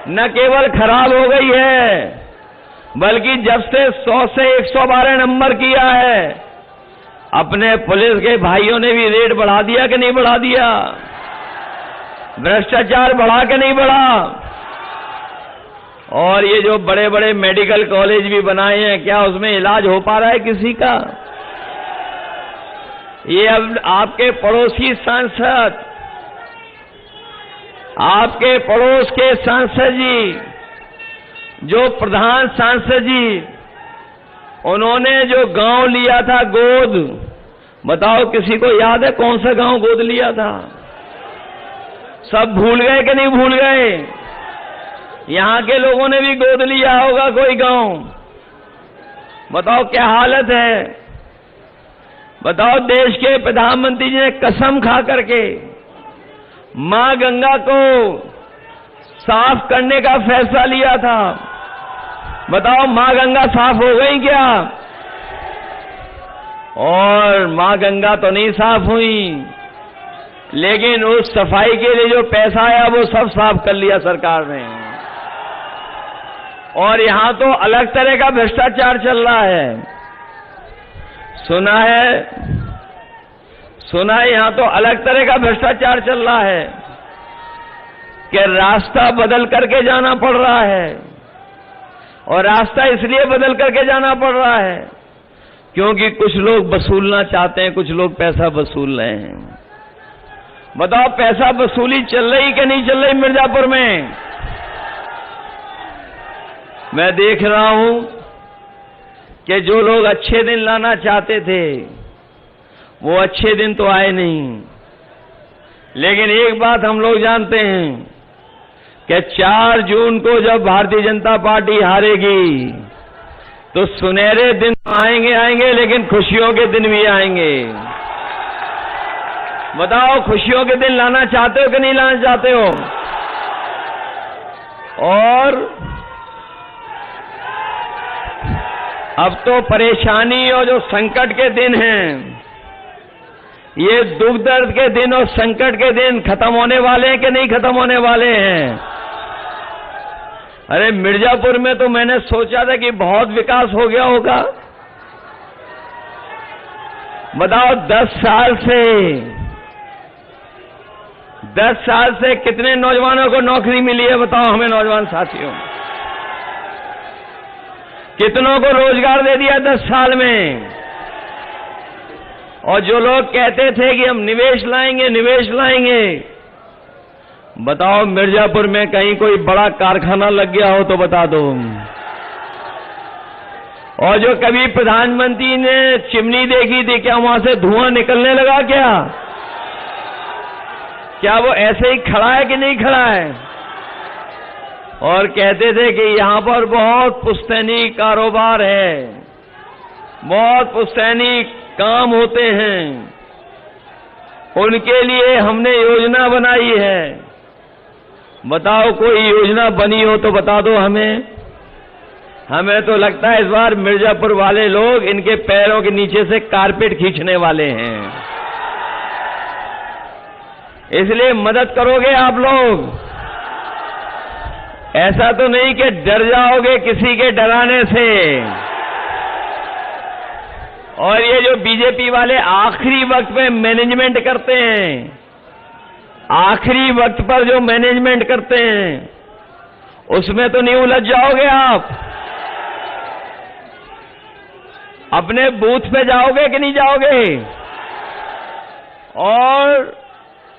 न केवल खराब हो गई है बल्कि जब से 100 से 112 नंबर किया है, अपने पुलिस के भाइयों ने भी रेट बढ़ा दिया कि नहीं बढ़ा दिया? भ्रष्टाचार बढ़ा कि नहीं बढ़ा? और ये जो बड़े बड़े मेडिकल कॉलेज भी बनाए हैं, क्या उसमें इलाज हो पा रहा है किसी का? ये अब आपके पड़ोसी सांसद, आपके पड़ोस के सांसद जी, जो प्रधान सांसद जी, उन्होंने जो गांव लिया था गोद, बताओ किसी को याद है कौन सा गांव गोद लिया था? सब भूल गए कि नहीं भूल गए? यहां के लोगों ने भी गोद लिया होगा कोई गांव। बताओ क्या हालत है? बताओ देश के प्रधानमंत्री जी ने कसम खा करके मां गंगा को साफ करने का फैसला लिया था। बताओ मां गंगा साफ हो गई क्या? और मां गंगा तो नहीं साफ हुई, लेकिन उस सफाई के लिए जो पैसा आया वो सब साफ कर लिया सरकार ने। और यहां तो अलग तरह का भ्रष्टाचार चल रहा है। सुना है यहां तो अलग तरह का भ्रष्टाचार चल रहा है कि रास्ता बदल करके जाना पड़ रहा है। और रास्ता इसलिए बदल करके जाना पड़ रहा है क्योंकि कुछ लोग वसूलना चाहते हैं, कुछ लोग पैसा वसूल रहे हैं। बताओ पैसा वसूली चल रही कि नहीं चल रही मिर्जापुर में? मैं देख रहा हूं कि जो लोग अच्छे दिन लाना चाहते थे वो अच्छे दिन तो आए नहीं। लेकिन एक बात हम लोग जानते हैं कि 4 जून को जब भारतीय जनता पार्टी हारेगी तो सुनहरे दिन आएंगे, लेकिन खुशियों के दिन भी आएंगे। बताओ खुशियों के दिन लाना चाहते हो कि नहीं लाना चाहते हो? और अब तो परेशानी और जो संकट के दिन हैं, ये दुख दर्द के दिन और संकट के दिन खत्म होने वाले हैं कि नहीं खत्म होने वाले हैं? अरे मिर्जापुर में तो मैंने सोचा था कि बहुत विकास हो गया होगा। बताओ 10 साल से कितने नौजवानों को नौकरी मिली है? बताओ हमें नौजवान साथियों, कितनों को रोजगार दे दिया 10 साल में? और जो लोग कहते थे कि हम निवेश लाएंगे, बताओ मिर्जापुर में कहीं कोई बड़ा कारखाना लग गया हो तो बता दो। और जो कभी प्रधानमंत्री ने चिमनी देखी थी, क्या वहां से धुआं निकलने लगा क्या वो ऐसे ही खड़ा है कि नहीं खड़ा है? और कहते थे कि यहां पर बहुत पुश्तैनी कारोबार है, बहुत पुश्तैनी काम होते हैं, उनके लिए हमने योजना बनाई है। बताओ कोई योजना बनी हो तो बता दो हमें। हमें तो लगता है इस बार मिर्जापुर वाले लोग इनके पैरों के नीचे से कारपेट खींचने वाले हैं। इसलिए मदद करोगे आप लोग? ऐसा तो नहीं कि डर जाओगे किसी के डराने से। और ये जो बीजेपी वाले आखिरी वक्त पे मैनेजमेंट करते हैं, आखिरी वक्त पर जो मैनेजमेंट करते हैं, उसमें तो नहीं उलझ जाओगे आप? अपने बूथ पे जाओगे कि नहीं जाओगे? और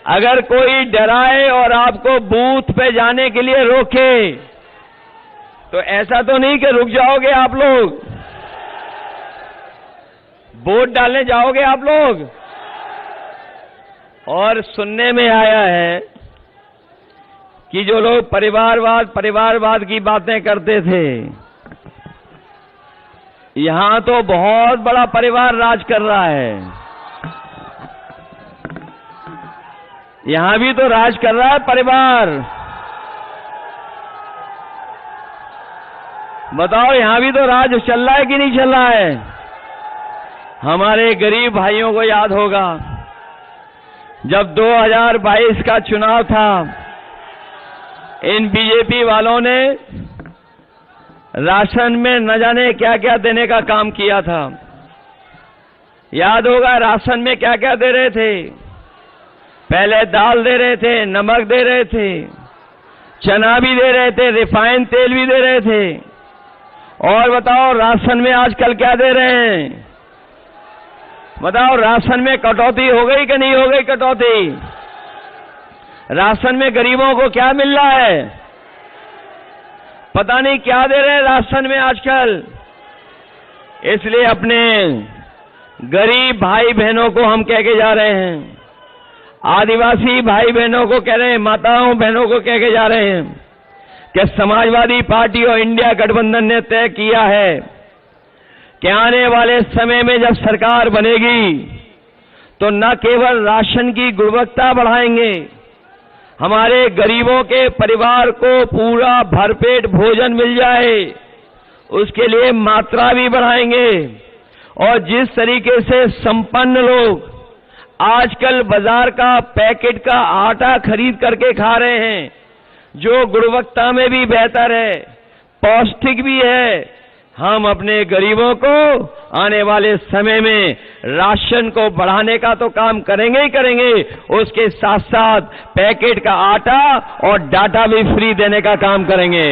अगर कोई डराए और आपको बूथ पे जाने के लिए रोके तो ऐसा तो नहीं कि रुक जाओगे आप लोग? वोट डालने जाओगे आप लोग? और सुनने में आया है कि जो लोग परिवारवाद की बातें करते थे, यहां तो बहुत बड़ा परिवार राज कर रहा है। यहां भी तो राज कर रहा है परिवार। बताओ, यहां भी तो राज चल रहा है कि नहीं चल रहा है? हमारे गरीब भाइयों को याद होगा जब 2022 का चुनाव था, इन बीजेपी वालों ने राशन में न जाने क्या क्या देने का काम किया था। याद होगा राशन में क्या क्या दे रहे थे? पहले दाल दे रहे थे, नमक दे रहे थे, चना भी दे रहे थे, रिफाइंड तेल भी दे रहे थे। और बताओ राशन में आजकल क्या दे रहे हैं? बताओ, राशन में कटौती हो गई कि नहीं हो गई कटौती? राशन में गरीबों को क्या मिल रहा है? पता नहीं क्या दे रहे हैं राशन में आजकल। इसलिए अपने गरीब भाई बहनों को हम कह के जा रहे हैं, आदिवासी भाई बहनों को कह रहे हैं, माताओं बहनों को कह के जा रहे हैं कि समाजवादी पार्टी और इंडिया गठबंधन ने तय किया है कि आने वाले समय में जब सरकार बनेगी तो न केवल राशन की गुणवत्ता बढ़ाएंगे, हमारे गरीबों के परिवार को पूरा भरपेट भोजन मिल जाए उसके लिए मात्रा भी बढ़ाएंगे। और जिस तरीके से संपन्न लोग आजकल बाजार का पैकेट का आटा खरीद करके खा रहे हैं, जो गुणवत्ता में भी बेहतर है, पौष्टिक भी है, हम अपने गरीबों को आने वाले समय में राशन को बढ़ाने का तो काम करेंगे ही करेंगे, उसके साथ साथ पैकेट का आटा और डाटा भी फ्री देने का काम करेंगे।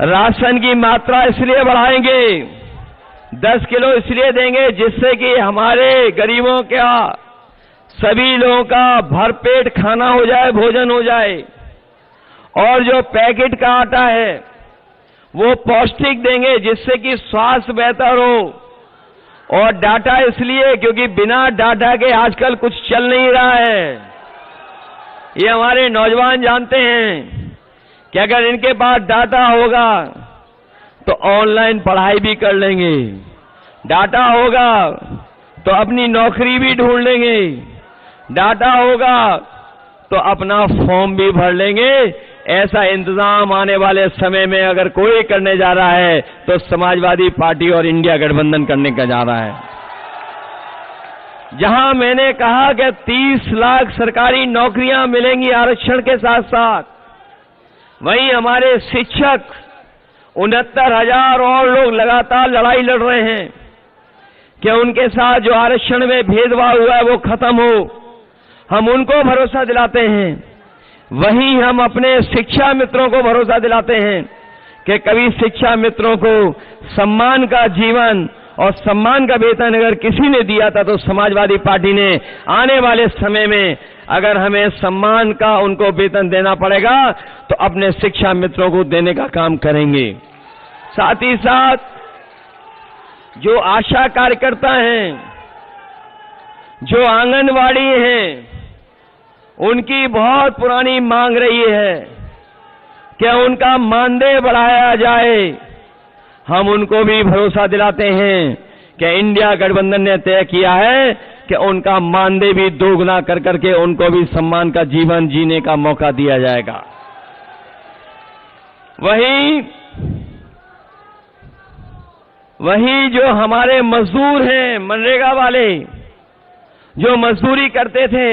राशन की मात्रा इसलिए बढ़ाएंगे, 10 किलो इसलिए देंगे जिससे कि हमारे गरीबों का, सभी लोगों का भरपेट खाना हो जाए, भोजन हो जाए। और जो पैकेट का आटा है वो पौष्टिक देंगे जिससे कि स्वास्थ्य बेहतर हो। और डाटा इसलिए क्योंकि बिना डाटा के आजकल कुछ चल नहीं रहा है। ये हमारे नौजवान जानते हैं कि अगर इनके पास डाटा होगा तो ऑनलाइन पढ़ाई भी कर लेंगे, डाटा होगा तो अपनी नौकरी भी ढूंढ लेंगे, डाटा होगा तो अपना फॉर्म भी भर लेंगे। ऐसा इंतजाम आने वाले समय में अगर कोई करने जा रहा है तो समाजवादी पार्टी और इंडिया गठबंधन करने का जा रहा है। जहां मैंने कहा कि 30 लाख सरकारी नौकरियां मिलेंगी आरक्षण के साथ साथ, वहीं हमारे शिक्षक 69,000 और लोग लगातार लड़ाई लड़ रहे हैं कि उनके साथ जो आरक्षण में भेदभाव हुआ है वो खत्म हो। हम उनको भरोसा दिलाते हैं। वहीं हम अपने शिक्षा मित्रों को भरोसा दिलाते हैं कि कभी शिक्षा मित्रों को सम्मान का जीवन और सम्मान का वेतन अगर किसी ने दिया था तो समाजवादी पार्टी ने आने वाले समय में अगर हमें सम्मान का उनको वेतन देना पड़ेगा तो अपने शिक्षा मित्रों को देने का काम करेंगे। साथ ही साथ जो आशा कार्यकर्ता हैं, जो आंगनवाड़ी हैं, उनकी बहुत पुरानी मांग रही है कि उनका मानदेय बढ़ाया जाए। हम उनको भी भरोसा दिलाते हैं कि इंडिया गठबंधन ने तय किया है कि उनका मानदेय भी दोगुना कर करके उनको भी सम्मान का जीवन जीने का मौका दिया जाएगा। वहीं जो हमारे मजदूर हैं, मनरेगा वाले जो मजदूरी करते थे,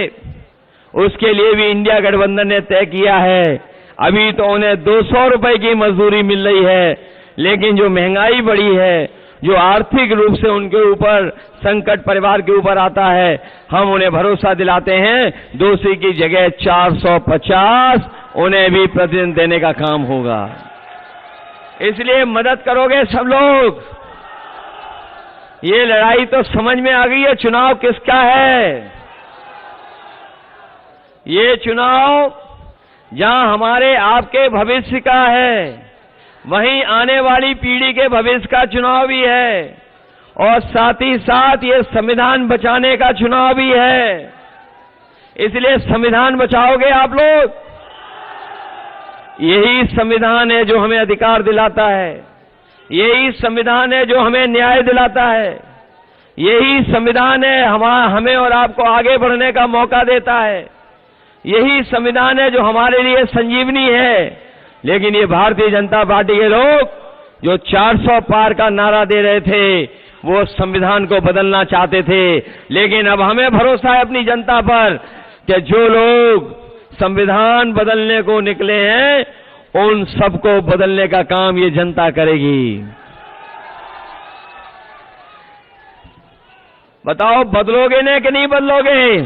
उसके लिए भी इंडिया गठबंधन ने तय किया है। अभी तो उन्हें 200 रुपए की मजदूरी मिल रही है, लेकिन जो महंगाई बढ़ी है, जो आर्थिक रूप से उनके ऊपर संकट परिवार के ऊपर आता है, हम उन्हें भरोसा दिलाते हैं 200 की जगह 450 उन्हें भी प्रतिदिन देने का काम होगा। इसलिए मदद करोगे सब लोग। ये लड़ाई तो समझ में आ गई है, चुनाव किसका है। ये चुनाव जहां हमारे आपके भविष्य का है, वहीं आने वाली पीढ़ी के भविष्य का चुनाव भी है, और साथ ही साथ ये संविधान बचाने का चुनाव भी है। इसलिए संविधान बचाओगे आप लोग। यही संविधान है जो हमें अधिकार दिलाता है, यही संविधान है जो हमें न्याय दिलाता है, यही संविधान है हमें और आपको आगे बढ़ने का मौका देता है, यही संविधान है जो हमारे लिए संजीवनी है। लेकिन ये भारतीय जनता पार्टी के लोग जो 400 पार का नारा दे रहे थे, वो संविधान को बदलना चाहते थे। लेकिन अब हमें भरोसा है अपनी जनता पर कि जो लोग संविधान बदलने को निकले हैं, उन सबको बदलने का काम ये जनता करेगी। बताओ, बदलोगे ना कि नहीं बदलोगे?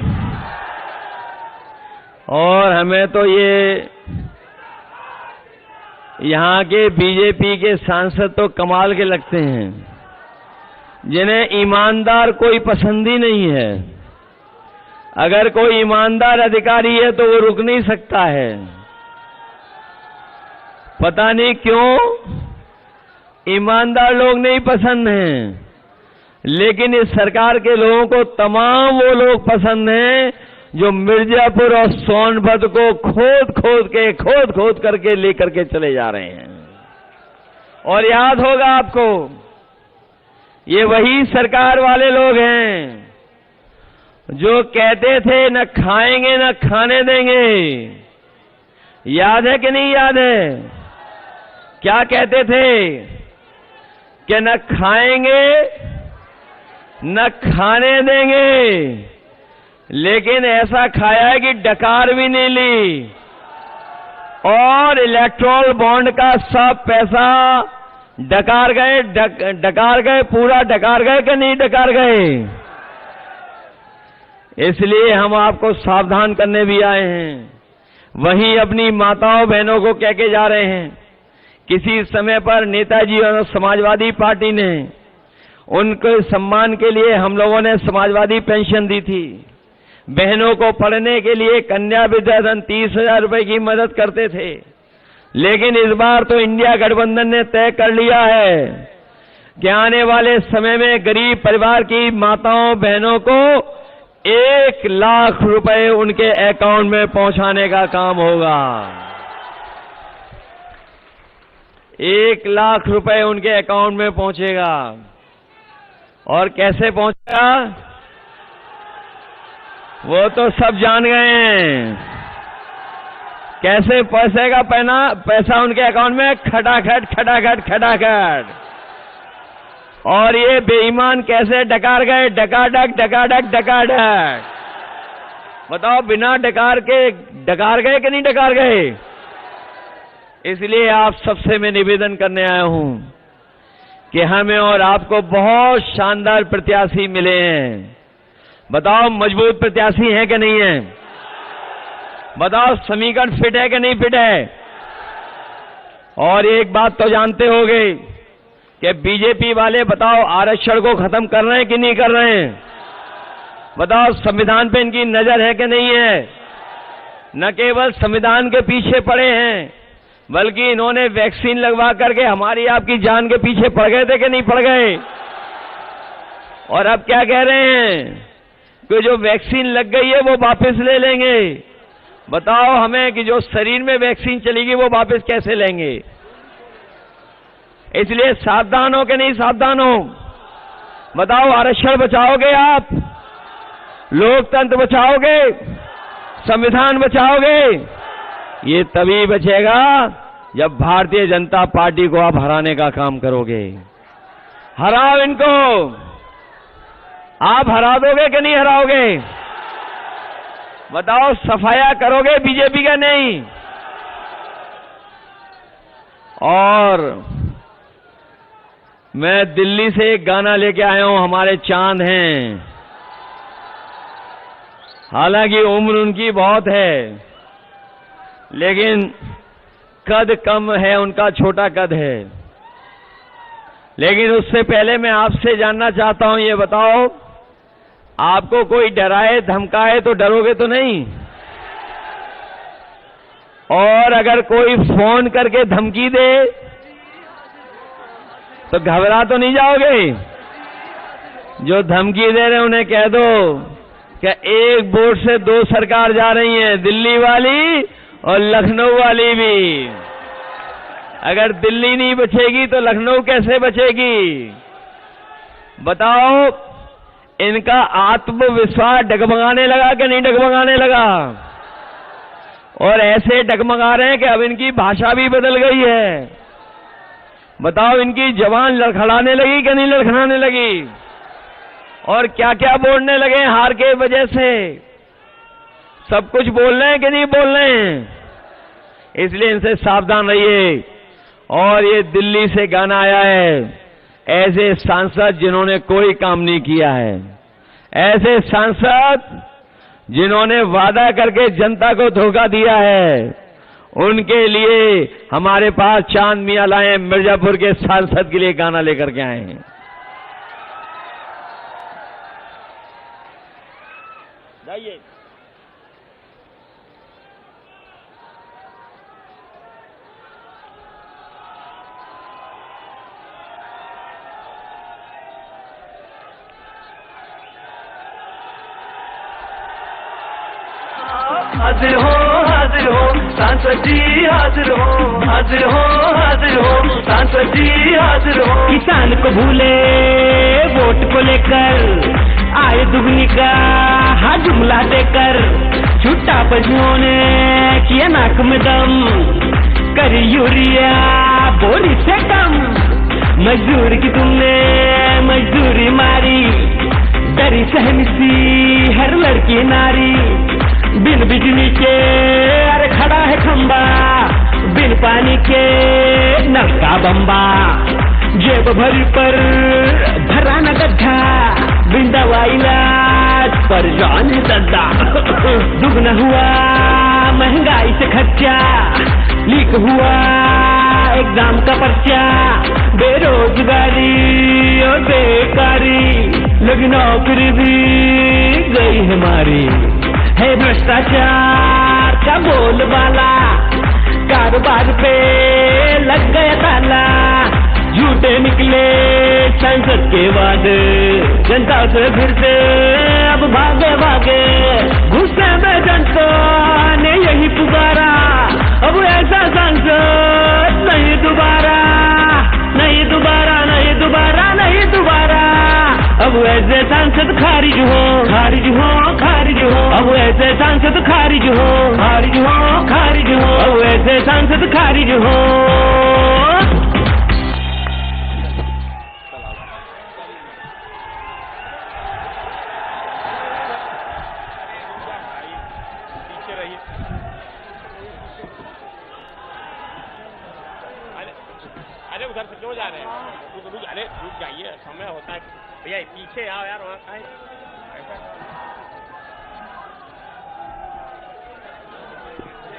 और हमें तो ये यहाँ के बीजेपी के सांसद तो कमाल के लगते हैं, जिन्हें ईमानदार कोई पसंद ही नहीं है। अगर कोई ईमानदार अधिकारी है तो वो रुक नहीं सकता है। पता नहीं क्यों ईमानदार लोग नहीं पसंद हैं, लेकिन इस सरकार के लोगों को तमाम वो लोग पसंद हैं जो मिर्जापुर और सोनभद्र को खोद खोद करके लेकर के चले जा रहे हैं। और याद होगा आपको, ये वही सरकार वाले लोग हैं जो कहते थे न खाएंगे न खाने देंगे। याद है कि नहीं याद है? क्या कहते थे कि न खाएंगे न खाने देंगे, लेकिन ऐसा खाया है कि डकार भी नहीं ली, और इलेक्ट्रोल बॉन्ड का सब पैसा डकार गए, पूरा डकार गए कि नहीं डकार गए। इसलिए हम आपको सावधान करने भी आए हैं। वहीं अपनी माताओं बहनों को कह के जा रहे हैं। किसी समय पर नेताजी और समाजवादी पार्टी ने उनके सम्मान के लिए हम लोगों ने समाजवादी पेंशन दी थी। बहनों को पढ़ने के लिए कन्या विद्याधन 30,000 रुपए की मदद करते थे। लेकिन इस बार तो इंडिया गठबंधन ने तय कर लिया है कि आने वाले समय में गरीब परिवार की माताओं बहनों को 1 लाख रुपए उनके अकाउंट में पहुंचाने का काम होगा। 1 लाख रुपए उनके अकाउंट में पहुंचेगा। और कैसे पहुंचेगा वो तो सब जान गए हैं। कैसे पहुंचेगा पैसा उनके अकाउंट में? खटाखट। और ये बेईमान कैसे डकार गए? डकाडक। बताओ, बिना डकार के डकार गए कि नहीं डकार गए? इसलिए आप सबसे मैं निवेदन करने आया हूं कि हमें और आपको बहुत शानदार प्रत्याशी मिले हैं। बताओ, मजबूत प्रत्याशी है कि नहीं है? बताओ, समीकरण फिट है कि नहीं फिट है? और एक बात तो जानते होंगे कि बीजेपी वाले, बताओ, आरक्षण को खत्म कर रहे हैं कि नहीं कर रहे हैं? बताओ, संविधान पे इनकी नजर है कि नहीं है? न केवल संविधान के पीछे पड़े हैं, बल्कि इन्होंने वैक्सीन लगवा करके हमारी आपकी जान के पीछे पड़ गए थे कि नहीं पड़ गए? और अब क्या कह रहे हैं कि जो वैक्सीन लग गई है वो वापस ले लेंगे। बताओ हमें कि जो शरीर में वैक्सीन चलेगी वो वापस कैसे लेंगे? इसलिए सावधान हो कि नहीं सावधान हो? बताओ, आरक्षण बचाओगे आप? लोकतंत्र बचाओगे? संविधान बचाओगे? ये तभी बचेगा जब भारतीय जनता पार्टी को आप हराने का काम करोगे। हराओ इनको। आप हरा दोगे कि नहीं हराओगे? बताओ, सफाया करोगे बीजेपी का? नहीं। और मैं दिल्ली से एक गाना लेके आया हूं, हमारे चांद हैं। हालांकि उम्र उनकी बहुत है, लेकिन कद कम है, उनका छोटा कद है। लेकिन उससे पहले मैं आपसे जानना चाहता हूं, ये बताओ, आपको कोई डराए धमकाए तो डरोगे तो नहीं? और अगर कोई फोन करके धमकी दे तो घबरा तो नहीं जाओगे? जो धमकी दे रहे उन्हें कह दो कि एक बोट से दो सरकार जा रही है, दिल्ली वाली और लखनऊ वाली भी। अगर दिल्ली नहीं बचेगी तो लखनऊ कैसे बचेगी? बताओ, इनका आत्मविश्वास डगमगाने लगा कि नहीं डगमगाने लगा? और ऐसे डगमगा रहे हैं कि अब इनकी भाषा भी बदल गई है। बताओ, इनकी जबान लड़खड़ाने लगी कि नहीं लड़खड़ाने लगी? और क्या क्या बोलने लगे हार के वजह से? सब कुछ बोल रहे हैं कि नहीं बोल रहे हैं? इसलिए इनसे सावधान रहिए। और ये दिल्ली से गाना आया है, ऐसे सांसद जिन्होंने कोई काम नहीं किया है, ऐसे सांसद जिन्होंने वादा करके जनता को धोखा दिया है, उनके लिए हमारे पास चांद मियां लाए मिर्जापुर के सांसद के लिए गाना लेकर के आए हैं। जाइए। हाजिर हो सांसद जी, हाजिर हो सांसद जी, हाजिर हो। किसान को भूले वोट को लेकर आए दुगनी का हाँ जुमला देकर, छुट्टा पशुओं ने किया नाक में दम, करी यूरिया बोली से कम। मजदूर की तुमने मजदूरी मारी, डरी सहन सी हर लड़की नारी। बिन बिजली के अरे खड़ा है खंबा, बिन पानी के नल का बम्बा। जेब भरी पर भरा न गड्ढा, बिन दवा इलाज पर जान दद्दा। दुगना हुआ महंगाई से खर्चा, लीक हुआ एग्जाम का पर्चा। बेरोजगारी और बेकारी, लगी नौकरी भी गई हमारी। है भ्रष्टाचार का बोलबाला, कारोबार पे लग गया ताला। झूठे निकले संसद के वादे, जनता से फिर से अब भागे भागे। गुस्से में जनता ने यही पुकारा, अब ऐसा संसद नहीं दोबारा, नहीं दोबारा, नहीं दोबारा, नहीं दोबारा। अब ऐसे सांसद खारिज हो, खारिज हो, खारिज हो। अब ऐसे सांसद खारिज हो, खारिज हो, खारिज हो। अब ऐसे सांसद खारिज हो। अरे उधर से क्यों जा रहे हैं? रुक जाइए, समय होता है भैया, पीछे आओ यार, वहाँ का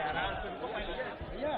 आराम से रुको भैया।